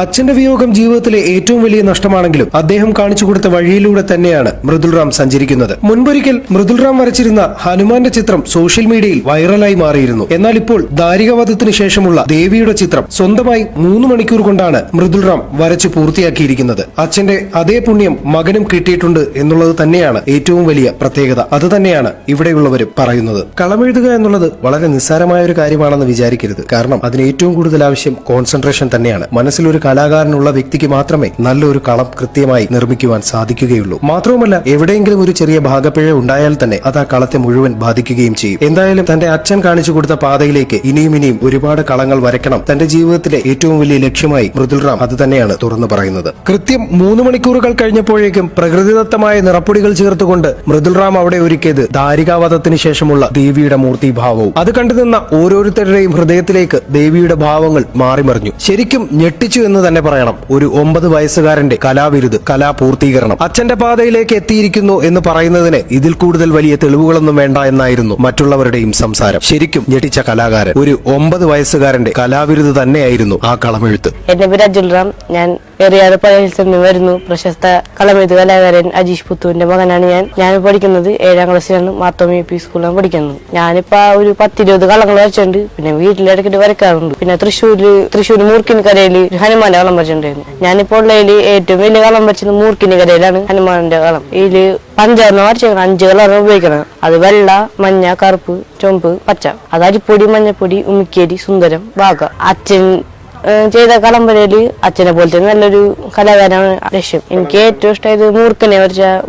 അച്ഛന്റെ വിയോഗം ജീവിതത്തിലെ ഏറ്റവും വലിയ നഷ്ടമാണെങ്കിലും അദ്ദേഹം കാണിച്ചു കൊടുത്ത വഴിയിലൂടെ തന്നെയാണ് മൃദുൽ റാം സഞ്ചരിക്കുന്നത്. മുൻപൊരിക്കൽ മൃദുൽ റാം വരച്ചിരുന്ന ഹനുമാന്റെ ചിത്രം സോഷ്യൽ മീഡിയയിൽ വൈറലായി മാറിയിരുന്നു. എന്നാൽ ഇപ്പോൾ ദാരികവധത്തിന് ശേഷമുള്ള ദേവിയുടെ ചിത്രം സ്വന്തമായി 3 മണിക്കൂർ കൊണ്ടാണ് മൃദുൽ റാം വരച്ചു പൂർത്തിയാക്കിയിരിക്കുന്നത്. അച്ഛന്റെ അതേ പുണ്യം മകനും കിട്ടിയിട്ടുണ്ട് എന്നുള്ളത് തന്നെയാണ് ഏറ്റവും വലിയ പ്രത്യേകത. അത് തന്നെയാണ് ഇവിടെയുള്ളവർ പറയുന്നത്. കളമെഴുതുക എന്നുള്ളത് വളരെ നിസ്സാരമായ ഒരു കാര്യമാണെന്ന് വിചാരിക്കരുത്. കാരണം അതിന് ഏറ്റവും കൂടുതൽ ആവശ്യം കോൺസെൻട്രേഷൻ തന്നെയാണ്. മനസ്സിലൊരു കലാകാരനുള്ള വ്യക്തിക്ക് മാത്രമേ നല്ലൊരു കളം കൃത്യമായി നിർമ്മിക്കുവാൻ സാധിക്കുകയുള്ളൂ. മാത്രവുമല്ല, എവിടെയെങ്കിലും ഒരു ചെറിയ ഭാഗപ്പിഴ ഉണ്ടായാൽ തന്നെ അത് ആ കളത്തെ മുഴുവൻ ബാധിക്കുകയും ചെയ്യും. എന്തായാലും തന്റെ അച്ഛൻ കാണിച്ചു കൊടുത്ത പാതയിലേക്ക് ഇനിയും ഒരുപാട് കളങ്ങൾ വരയ്ക്കണം തന്റെ ജീവിതത്തിലെ ഏറ്റവും വലിയ ലക്ഷ്യമായി മൃദുൽ റാം അത് തന്നെയാണ് തുറന്നു പറയുന്നത്. കൃത്യം 3 മണിക്കൂറുകൾ കഴിഞ്ഞപ്പോഴേക്കും പ്രകൃതിദത്തമായ നിറപ്പൊടികൾ ചേർത്തുകൊണ്ട് മൃദുൽ റാം അവിടെ ഒരുക്കിയത് ദാരികാവധത്തിന് ശേഷമുള്ള ദേവിയുടെ മൂർത്തിഭാവവും. അത് കണ്ടുനിന്ന ഓരോരുത്തരുടെയും ഹൃദയത്തിലേക്ക് ദേവിയുടെ ഭാവങ്ങൾ മാറിമറിഞ്ഞു. ശരിക്കും ഞെട്ടിച്ചു എന്ന് തന്നെ പറയണം. ഒരു 9 വയസ്സുകാരന്റെ കലാവിരുത്, കലാപൂർത്തീകരണം അച്ഛന്റെ പാതയിലേക്ക് എത്തിയിരിക്കുന്നു എന്ന് പറയുന്നതിന് ഇതിൽ കൂടുതൽ വലിയ തെളിവുകളൊന്നും വേണ്ട എന്നായിരുന്നു മറ്റുള്ളവരുടെയും സംസാരം. ശരിക്കും ഞെട്ടിച്ച കലാകാരൻ, ഒരു 9 വയസ്സുകാരന്റെ കലാവിരുത് തന്നെയായിരുന്നു ആ കളമെഴുത്ത്. എന്റെ പേര് അജുൽ റാം. ഞാൻ എറിയാട് പഴയത്തിൽ നിന്ന് വരുന്നു. പ്രശസ്ത കളമെഴുത്ത് കലാകാരൻ അജീഷ് പുത്തുവിന്റെ മകനാണ് ഞാൻ പഠിക്കുന്നത് 7ാം ക്ലാസ്സിലാണ്. മാത്തോമി പി സ്കൂളിലാണ് പഠിക്കുന്നത്. ഞാനിപ്പോ ഒരു 10-20 കളങ്ങൾ വരച്ചിട്ടുണ്ട്. പിന്നെ വീട്ടിലിടയ്ക്കിട്ട് വരക്കാറുണ്ട്. പിന്നെ തൃശ്ശൂർ മൂർക്കിനിക്കരയിൽ ഹനുമാന്റെ കളം വരച്ചിട്ടുണ്ടായിരുന്നു. ഞാനിപ്പോൾ ഉള്ളതിൽ ഏറ്റവും വലിയ കളം വരച്ചത് മൂർക്കിനിക്കരയിലാണ്. ഹനുമാന്റെ കളം ഇതില് 5 വരച്ചേക്കണം. 5 കളറാണ് ഉപയോഗിക്കണം. അത് വെള്ള, മഞ്ഞ, കറുപ്പ്, ചുവപ്പ്, പച്ച. അത് അരിപ്പൊടി, മഞ്ഞപ്പൊടി, ഉമിക്കേരി, സുന്ദരം, വാഗ. അച്ഛൻ ചെയ്ത കളംവരയില് അച്ഛനെ പോലത്തെ നല്ലൊരു കലാകാരനാണ് ലക്ഷ്യം. എനിക്ക് ഏറ്റവും ഇഷ്ടമായത്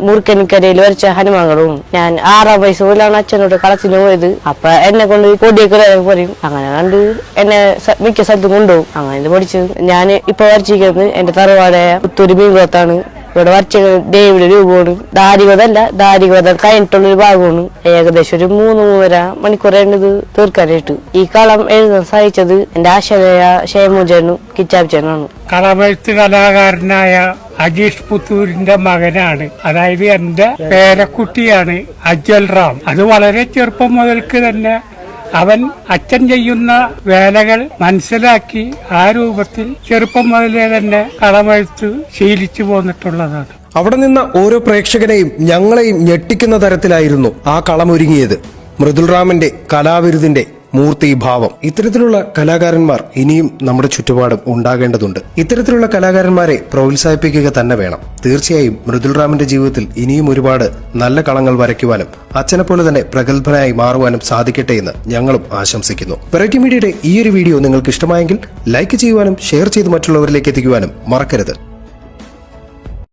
മൂർക്കനിക്കരയിൽ വരച്ച ഹനുമാൻകളും. ഞാൻ 6ാം വയസ്സ് പോലാണ് അച്ഛനോട് കളത്തിന് പോയത്. അപ്പൊ എന്നെ കൊണ്ട് പൊടിയൊക്കെ പറയും. അങ്ങനെ കണ്ട് എന്നെ മിക്ക സ്ഥലത്തും കൊണ്ടുപോകും. അങ്ങനെ പഠിച്ചത്. ഞാൻ ഇപ്പൊ വരച്ചിരിക്കുന്നത് എന്റെ തറവാടായ പുത്തൂര് മീൻകുളത്താണ്. ഇവിടെ വരച്ച ദേവിയുടെ രൂപമാണ്. ദാരികവധ കഴിഞ്ഞിട്ടുള്ളൊരു ഭാഗമാണ്. ഏകദേശം ഒരു 3-3.5 മണിക്കൂറാണ് ഇത് തീർക്കാനായിട്ട്. ഈ കളം എഴുതാൻ സഹായിച്ചത് എന്റെ ആശയായ ഷേമുജനും കിച്ചാബ്ചനാണ്. കളമെഴുത്ത് കലാകാരനായ അജീഷ് പുത്തൂരിന്റെ മകനാണ്. അതായത് എന്റെ പേരക്കുട്ടിയാണ് അജുൽ റാം. അത് വളരെ ചെറുപ്പം മുതൽക്ക് തന്നെ അവൻ അച്ഛൻ ചെയ്യുന്ന വേലകൾ മനസ്സിലാക്കി ആ രൂപത്തിൽ ചെറുപ്പം മുതലേ തന്നെ കളമെഴുത്ത് ശീലിച്ചു പോന്നിട്ടുള്ളതാണ്. അവിടെ നിന്ന ഓരോ പ്രേക്ഷകനെയും ഞങ്ങളെയും ഞെട്ടിക്കുന്ന തരത്തിലായിരുന്നു ആ കളമൊരുങ്ങിയത്. മൃദുൽ റാമിന്റെ കലാവിരുതിന്റെ മൂർത്തിഭാവം. ഇത്തരത്തിലുള്ള കലാകാരന്മാർ ഇനിയും നമ്മുടെ ചുറ്റുപാടും ഉണ്ടാകേണ്ടതുണ്ട്. ഇത്തരത്തിലുള്ള കലാകാരന്മാരെ പ്രോത്സാഹിപ്പിക്കുക തന്നെ വേണം. തീർച്ചയായും മൃദുൽ റാമിന്റെ ജീവിതത്തിൽ ഇനിയും ഒരുപാട് നല്ല കളങ്ങൾ വരയ്ക്കുവാനും അച്ഛനെ പോലെ തന്നെ പ്രഗത്ഭനായി മാറുവാനും സാധിക്കട്ടെ എന്ന് ഞങ്ങളും ആശംസിക്കുന്നു. വെറൈറ്റി മീഡിയയുടെ ഈ ഒരു വീഡിയോ നിങ്ങൾക്ക് ഇഷ്ടമായെങ്കിൽ ലൈക്ക് ചെയ്യുവാനും ഷെയർ ചെയ്ത് മറ്റുള്ളവരിലേക്ക് എത്തിക്കുവാനും മറക്കരുത്.